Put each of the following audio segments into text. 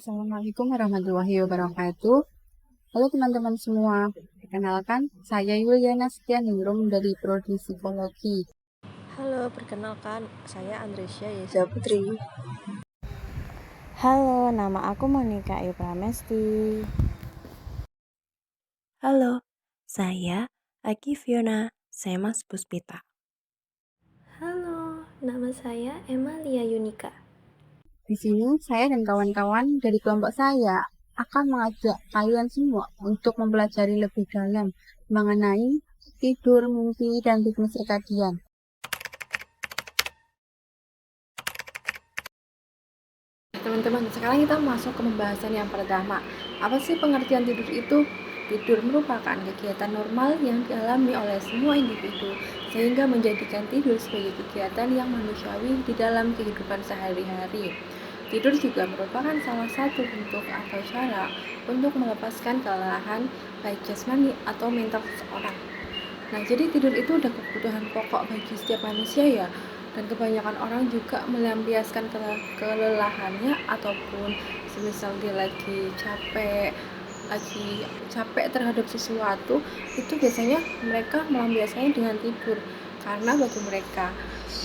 Assalamualaikum warahmatullahi wabarakatuh. Halo teman-teman semua, perkenalkan saya Yuliana Setianingrum dari Prodi Psikologi. Halo, perkenalkan saya Andresia Yesa Putri. Halo, nama aku Monica Ipramesti. Halo, saya Aki Fiona Semas Puspita. Halo, nama saya Emalia Yunika. Di sini saya dan kawan-kawan dari kelompok saya akan mengajak kalian semua untuk mempelajari lebih dalam mengenai tidur, mimpi, dan ritme sirkadian. Teman-teman, sekarang kita masuk ke pembahasan yang pertama. Apa sih pengertian tidur itu? Tidur merupakan kegiatan normal yang dialami oleh semua individu, sehingga menjadikan tidur sebagai kegiatan yang manusiawi di dalam kehidupan sehari-hari. Tidur juga merupakan salah satu bentuk atau cara untuk melepaskan kelelahan baik jasmani atau mental seseorang. Nah, jadi tidur itu udah kebutuhan pokok bagi setiap manusia ya. Dan kebanyakan orang juga melampiaskan kelelahannya ataupun semisal dia lagi capek terhadap sesuatu, itu biasanya mereka melampiaskannya dengan tidur. Karena bagi mereka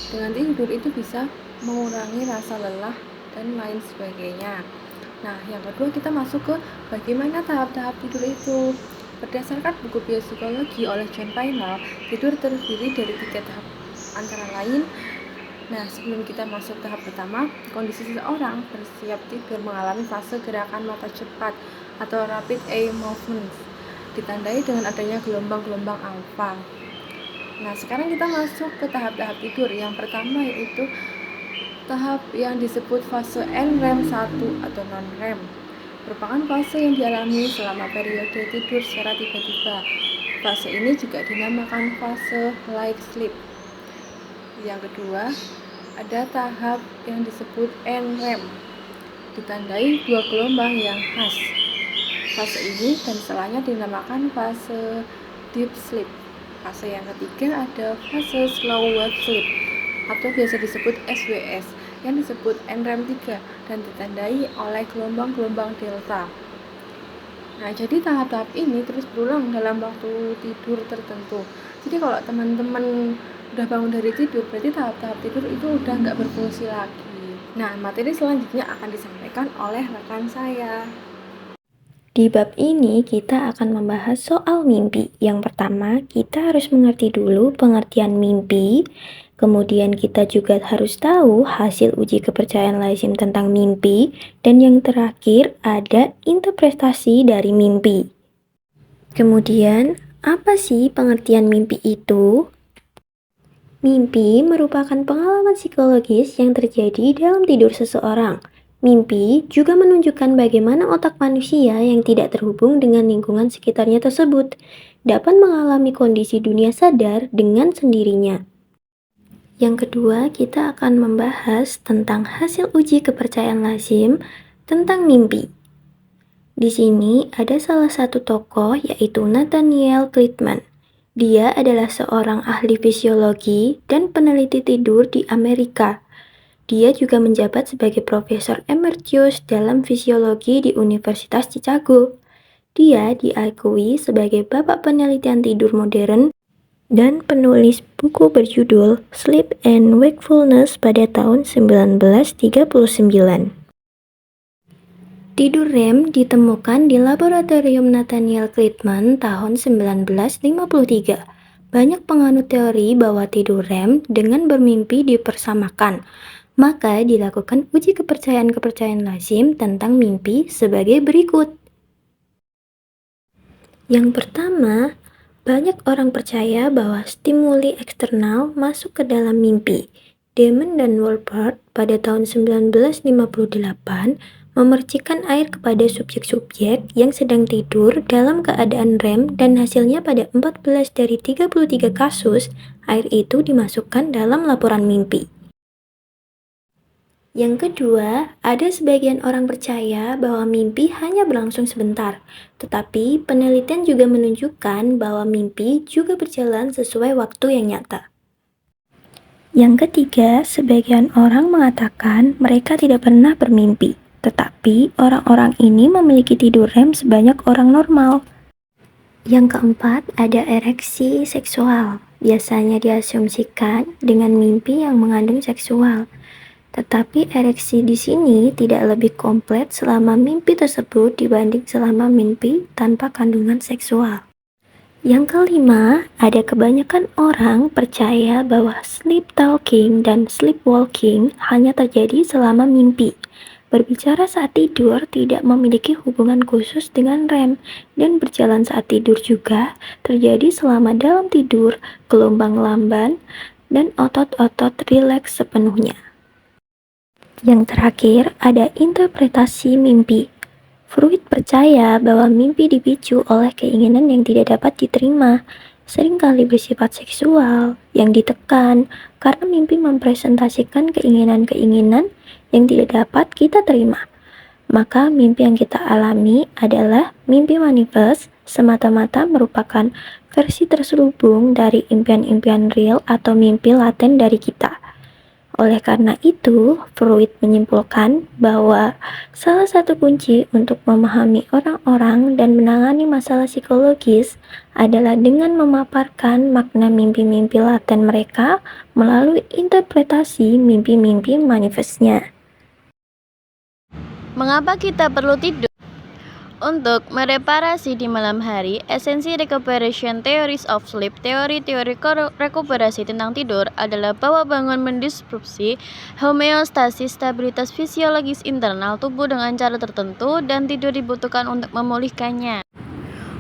dengan tidur itu bisa mengurangi rasa lelah dan lain sebagainya. Nah, yang kedua kita masuk ke bagaimana tahap-tahap tidur itu. Berdasarkan buku biopsikologi oleh John Painal, tidur terdiri dari 3 tahap antara lain. Nah, sebelum kita masuk tahap pertama, kondisi seseorang bersiap tidur mengalami fase gerakan mata cepat atau rapid eye movement, ditandai dengan adanya gelombang-gelombang alfa. Nah, sekarang kita masuk ke tahap-tahap tidur. Yang pertama yaitu tahap yang disebut fase NREM 1 atau non-REM. Merupakan fase yang dialami selama periode tidur secara tiba-tiba. Fase ini juga dinamakan fase light sleep. Yang kedua, ada tahap yang disebut NREM, ditandai 2 gelombang yang khas. Fase ini dan setelahnya dinamakan fase deep sleep. Fase yang ketiga ada fase slow wave sleep atau biasa disebut SWS, yang disebut NREM 3 dan ditandai oleh gelombang-gelombang delta. Nah, jadi tahap-tahap ini terus berulang dalam waktu tidur tertentu. Jadi kalau teman-teman udah bangun dari tidur, berarti tahap-tahap tidur itu udah nggak berfungsi lagi. Nah, materi selanjutnya akan disampaikan oleh rekan saya. Di bab ini kita akan membahas soal mimpi. Yang pertama, kita harus mengerti dulu pengertian mimpi. Kemudian kita juga harus tahu hasil uji kepercayaan lazim tentang mimpi. Dan yang terakhir ada interpretasi dari mimpi. Kemudian, apa sih pengertian mimpi itu? Mimpi merupakan pengalaman psikologis yang terjadi dalam tidur seseorang. Mimpi juga menunjukkan bagaimana otak manusia yang tidak terhubung dengan lingkungan sekitarnya tersebut dapat mengalami kondisi dunia sadar dengan sendirinya. Yang kedua, kita akan membahas tentang hasil uji kepercayaan lazim tentang mimpi. Di sini ada salah satu tokoh yaitu Nathaniel Kleitman. Dia adalah seorang ahli fisiologi dan peneliti tidur di Amerika. Dia juga menjabat sebagai profesor emeritus dalam fisiologi di Universitas Chicago. Dia diakui sebagai bapak penelitian tidur modern dan penulis buku berjudul Sleep and Wakefulness pada tahun 1939. Tidur REM ditemukan di laboratorium Nathaniel Kleitman tahun 1953. Banyak penganut teori bahwa tidur REM dengan bermimpi dipersamakan. Maka dilakukan uji kepercayaan lazim tentang mimpi sebagai berikut. Yang pertama, banyak orang percaya bahwa stimuli eksternal masuk ke dalam mimpi. Damon dan Wolpert pada tahun 1958 memercikan air kepada subjek-subjek yang sedang tidur dalam keadaan REM dan hasilnya pada 14 dari 33 kasus, air itu dimasukkan dalam laporan mimpi. Yang kedua, ada sebagian orang percaya bahwa mimpi hanya berlangsung sebentar, tetapi penelitian juga menunjukkan bahwa mimpi juga berjalan sesuai waktu yang nyata. Yang ketiga, sebagian orang mengatakan mereka tidak pernah bermimpi. Tetapi orang-orang ini memiliki tidur REM sebanyak orang normal. Yang keempat, ada ereksi seksual. Biasanya diasumsikan dengan mimpi yang mengandung seksual. Tetapi ereksi di sini tidak lebih komplit selama mimpi tersebut dibanding selama mimpi tanpa kandungan seksual. Yang kelima, ada kebanyakan orang percaya bahwa sleep talking dan sleepwalking hanya terjadi selama mimpi. Berbicara saat tidur tidak memiliki hubungan khusus dengan REM, dan berjalan saat tidur juga terjadi selama dalam tidur, gelombang lamban, dan otot-otot rileks sepenuhnya. Yang terakhir, ada interpretasi mimpi. Freud percaya bahwa mimpi dipicu oleh keinginan yang tidak dapat diterima, seringkali bersifat seksual, yang ditekan, karena mimpi mempresentasikan keinginan-keinginan yang tidak dapat kita terima. Maka mimpi yang kita alami adalah mimpi manifest, semata-mata merupakan versi terselubung dari impian-impian real atau mimpi laten dari kita. Oleh karena itu, Freud menyimpulkan bahwa salah satu kunci untuk memahami orang-orang dan menangani masalah psikologis adalah dengan memaparkan makna mimpi-mimpi laten mereka melalui interpretasi mimpi-mimpi manifestnya. Mengapa kita perlu tidur? Untuk mereparasi di malam hari, esensi recuperation theories of sleep, teori-teori rekuperasi tentang tidur adalah bahwa bangun mendisrupsi homeostasis stabilitas fisiologis internal tubuh dengan cara tertentu dan tidur dibutuhkan untuk memulihkannya.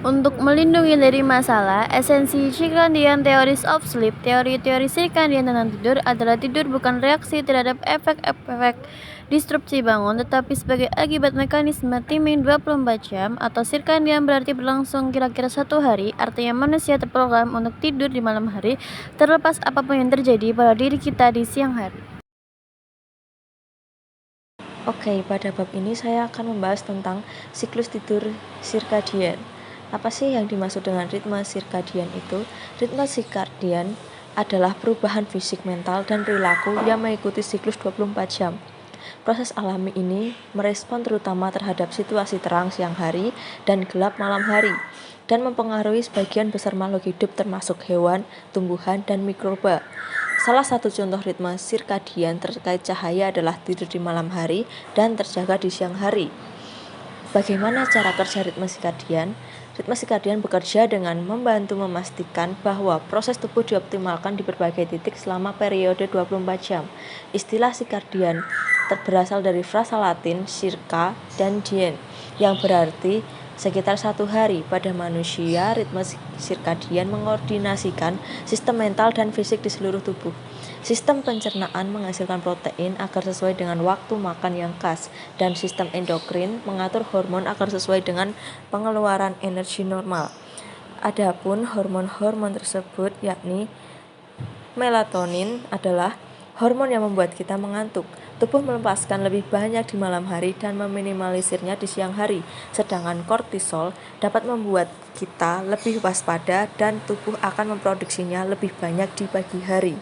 Untuk melindungi dari masalah, esensi circadian theories of sleep, teori-teori circadian tentang tidur adalah tidur bukan reaksi terhadap efek-efek disrupsi bangun, tetapi sebagai akibat mekanisme timing 24 jam atau circadian berarti berlangsung kira-kira 1 hari, artinya manusia terprogram untuk tidur di malam hari terlepas apapun yang terjadi pada diri kita di siang hari. Oke, pada bab ini saya akan membahas tentang siklus tidur sirkadian. Apa sih yang dimaksud dengan ritme sirkadian itu? Ritme sirkadian adalah perubahan fisik, mental, dan perilaku yang mengikuti siklus 24 jam. Proses alami ini merespon terutama terhadap situasi terang siang hari dan gelap malam hari, dan mempengaruhi sebagian besar makhluk hidup termasuk hewan, tumbuhan, dan mikroba. Salah satu contoh ritme sirkadian terkait cahaya adalah tidur di malam hari dan terjaga di siang hari. Bagaimana cara kerja ritme sirkadian? Ritme sirkadian bekerja dengan membantu memastikan bahwa proses tubuh dioptimalkan di berbagai titik selama periode 24 jam. Istilah sirkadian berasal dari frasa Latin circa dan dien, yang berarti sekitar 1 hari. Pada manusia, ritme sirkadian mengordinasikan sistem mental dan fisik di seluruh tubuh. Sistem pencernaan menghasilkan protein agar sesuai dengan waktu makan yang khas, dan sistem endokrin mengatur hormon agar sesuai dengan pengeluaran energi normal. Adapun hormon-hormon tersebut, yakni melatonin, adalah hormon yang membuat kita mengantuk. Tubuh melepaskan lebih banyak di malam hari dan meminimalisirnya di siang hari, sedangkan kortisol dapat membuat kita lebih waspada dan tubuh akan memproduksinya lebih banyak di pagi hari.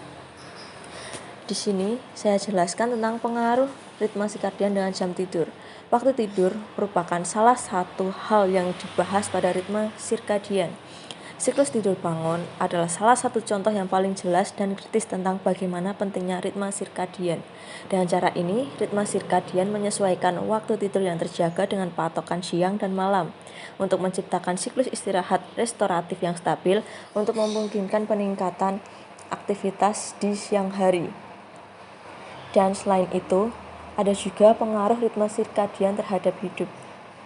Di sini saya jelaskan tentang pengaruh ritme sirkadian dengan jam tidur. Waktu tidur merupakan salah satu hal yang dibahas pada ritme sirkadian. Siklus tidur bangun adalah salah satu contoh yang paling jelas dan kritis tentang bagaimana pentingnya ritme sirkadian. Dengan cara ini, ritme sirkadian menyesuaikan waktu tidur yang terjaga dengan patokan siang dan malam untuk menciptakan siklus istirahat restoratif yang stabil untuk memungkinkan peningkatan aktivitas di siang hari. Dan selain itu, ada juga pengaruh ritme sirkadian terhadap hidup.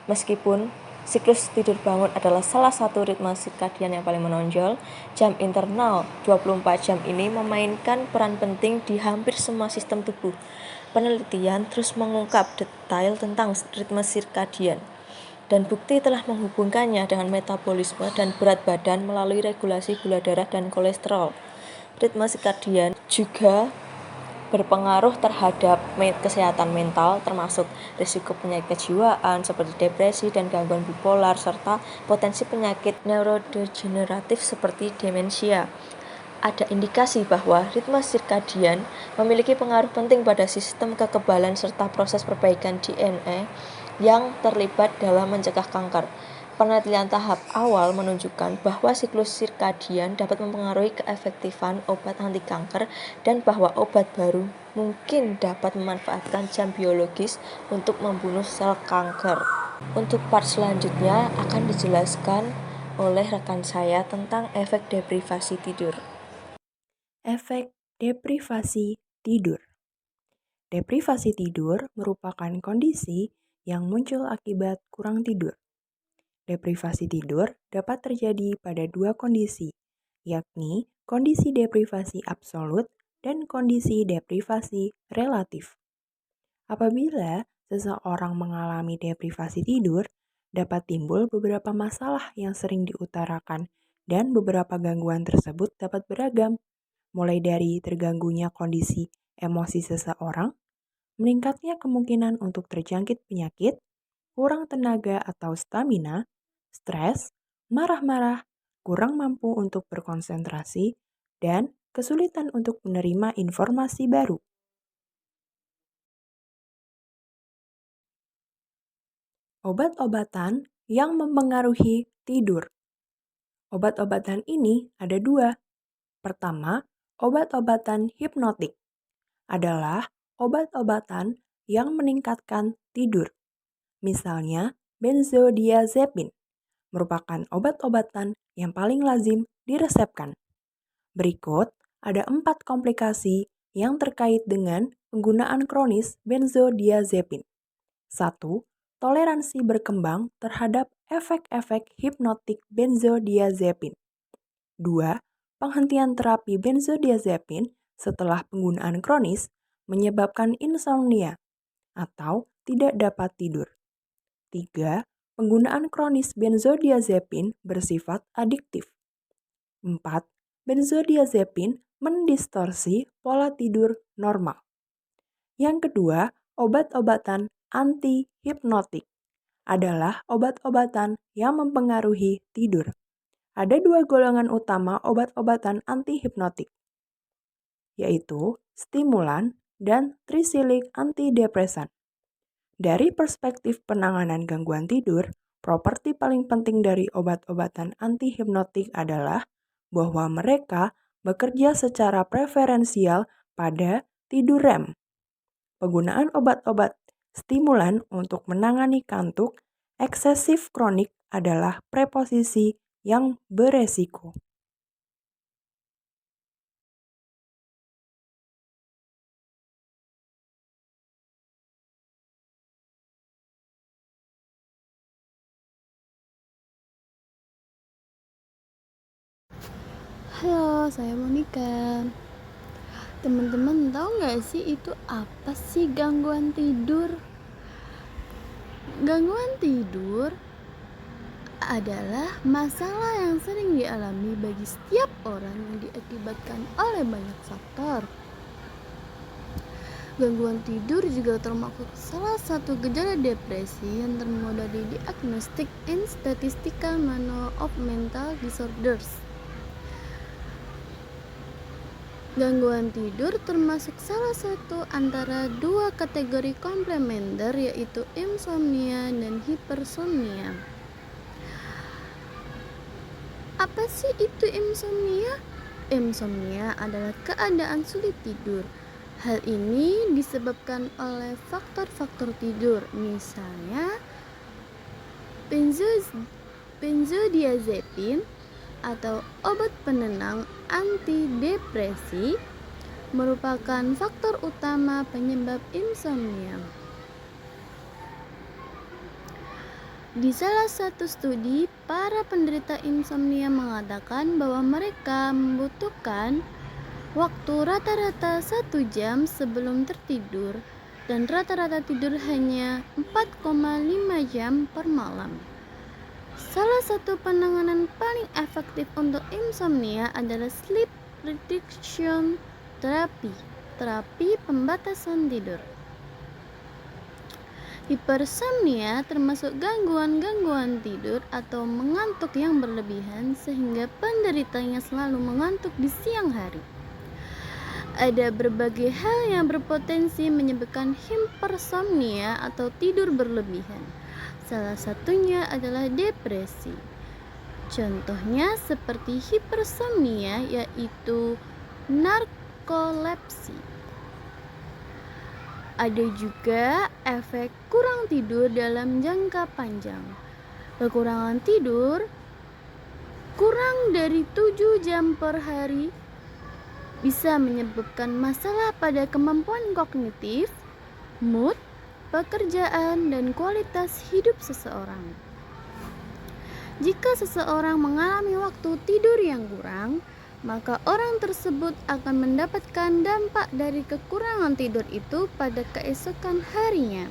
Meskipun siklus tidur bangun adalah salah satu ritme sirkadian yang paling menonjol, jam internal 24 jam ini memainkan peran penting di hampir semua sistem tubuh. Penelitian terus mengungkap detail tentang ritme sirkadian, dan bukti telah menghubungkannya dengan metabolisme dan berat badan melalui regulasi gula darah dan kolesterol. Ritme sirkadian juga berpengaruh terhadap kesehatan mental, termasuk risiko penyakit kejiwaan seperti depresi dan gangguan bipolar, serta potensi penyakit neurodegeneratif seperti demensia. ada indikasi bahwa ritme sirkadian memiliki pengaruh penting pada sistem kekebalan serta proses perbaikan DNA yang terlibat dalam mencegah kanker. Penelitian tahap awal menunjukkan bahwa siklus sirkadian dapat mempengaruhi keefektifan obat anti kanker dan bahwa obat baru mungkin dapat memanfaatkan jam biologis untuk membunuh sel kanker. Untuk part selanjutnya akan dijelaskan oleh rekan saya tentang efek deprivasi tidur. Efek deprivasi tidur. Deprivasi tidur merupakan kondisi yang muncul akibat kurang tidur. Deprivasi tidur dapat terjadi pada dua kondisi, yakni kondisi deprivasi absolut dan kondisi deprivasi relatif. Apabila seseorang mengalami deprivasi tidur, dapat timbul beberapa masalah yang sering diutarakan dan beberapa gangguan tersebut dapat beragam, mulai dari terganggunya kondisi emosi seseorang, meningkatnya kemungkinan untuk terjangkit penyakit, kurang tenaga atau stamina, stres, marah-marah, kurang mampu untuk berkonsentrasi, dan kesulitan untuk menerima informasi baru. Obat-obatan yang mempengaruhi tidur. Obat-obatan ini ada dua. Pertama, obat-obatan hipnotik adalah obat-obatan yang meningkatkan tidur. Misalnya, benzodiazepin merupakan obat-obatan yang paling lazim diresepkan. Berikut ada 4 komplikasi yang terkait dengan penggunaan kronis benzodiazepin. 1. Toleransi berkembang terhadap efek-efek hipnotik benzodiazepin. 2. Penghentian terapi benzodiazepin setelah penggunaan kronis menyebabkan insomnia atau tidak dapat tidur. 3. Penggunaan kronis benzodiazepin bersifat adiktif. 4. Benzodiazepin mendistorsi pola tidur normal. Yang kedua, obat-obatan anti-hipnotik adalah obat-obatan yang mempengaruhi tidur. Ada dua golongan utama obat-obatan anti-hipnotik, yaitu stimulan dan trisilik antidepresan. Dari perspektif penanganan gangguan tidur, properti paling penting dari obat-obatan anti-hipnotik adalah bahwa mereka bekerja secara preferensial pada tidur REM. Penggunaan obat-obat stimulan untuk menangani kantuk eksesif kronik adalah preposisi yang beresiko. Halo, saya Monica. Teman-teman tahu nggak sih itu apa sih gangguan tidur? Gangguan tidur adalah masalah yang sering dialami bagi setiap orang yang diakibatkan oleh banyak faktor. Gangguan tidur juga termasuk salah satu gejala depresi yang termudah di Diagnostic and Statistical Manual of Mental Disorders. Gangguan tidur termasuk salah satu antara dua kategori komplementer, yaitu insomnia dan hipersomnia. Apa sih itu insomnia? Insomnia adalah keadaan sulit tidur. Hal ini disebabkan oleh faktor-faktor tidur, misalnya benzodiazepin atau obat penenang antidepresi merupakan faktor utama penyebab insomnia. Di salah satu studi, para penderita insomnia mengatakan bahwa mereka membutuhkan waktu rata-rata 1 jam sebelum tertidur dan rata-rata tidur hanya 4,5 jam per malam. Salah satu penanganan paling efektif untuk insomnia adalah sleep reduction therapy, terapi pembatasan tidur. Hipersomnia termasuk gangguan-gangguan tidur atau mengantuk yang berlebihan sehingga penderitanya selalu mengantuk di siang hari. Ada berbagai hal yang berpotensi menyebabkan hipersomnia atau tidur berlebihan. Salah satunya adalah depresi. Contohnya seperti hipersomnia yaitu narkolepsi. Ada juga efek kurang tidur dalam jangka panjang. Kekurangan tidur kurang dari 7 jam per hari bisa menyebabkan masalah pada kemampuan kognitif, mood, pekerjaan, dan kualitas hidup seseorang. Jika seseorang mengalami waktu tidur yang kurang, maka orang tersebut akan mendapatkan dampak dari kekurangan tidur itu pada keesokan harinya.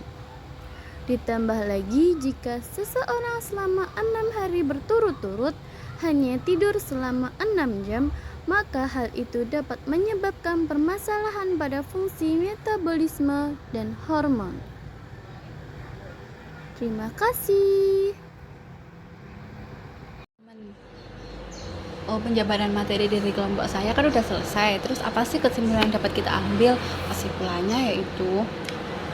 Ditambah lagi jika seseorang selama 6 hari berturut-turut hanya tidur selama 6 jam, maka hal itu dapat menyebabkan permasalahan pada fungsi metabolisme dan hormon. Terima kasih. Penjabaran materi dari kelompok saya kan udah selesai. Terus apa sih kesimpulan yang dapat kita ambil? Kesimpulannya yaitu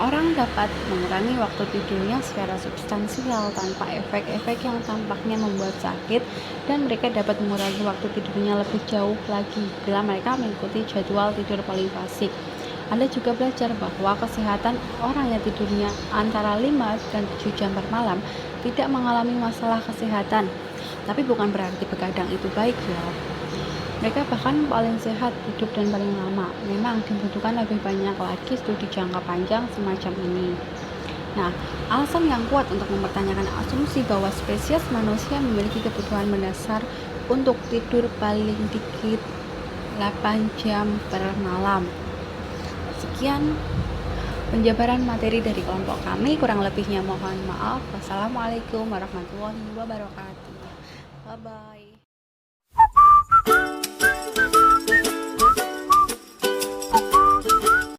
orang dapat mengurangi waktu tidurnya secara substansial tanpa efek-efek yang tampaknya membuat sakit, dan mereka dapat mengurangi waktu tidurnya lebih jauh lagi bila mereka mengikuti jadwal tidur paling fasik. Anda juga belajar bahwa kesehatan orang yang tidurnya antara 5 dan 7 jam per malam tidak mengalami masalah kesehatan. Tapi bukan berarti begadang itu baik ya. Mereka bahkan paling sehat hidup dan paling lama. Memang dibutuhkan lebih banyak lagi studi jangka panjang semacam ini. Nah, alasan yang kuat untuk mempertanyakan asumsi bahwa spesies manusia memiliki kebutuhan mendasar untuk tidur paling dikit 8 jam per malam. Sekian penjabaran materi dari kelompok kami, kurang lebihnya mohon maaf. Wassalamualaikum warahmatullahi wabarakatuh. Bye-bye.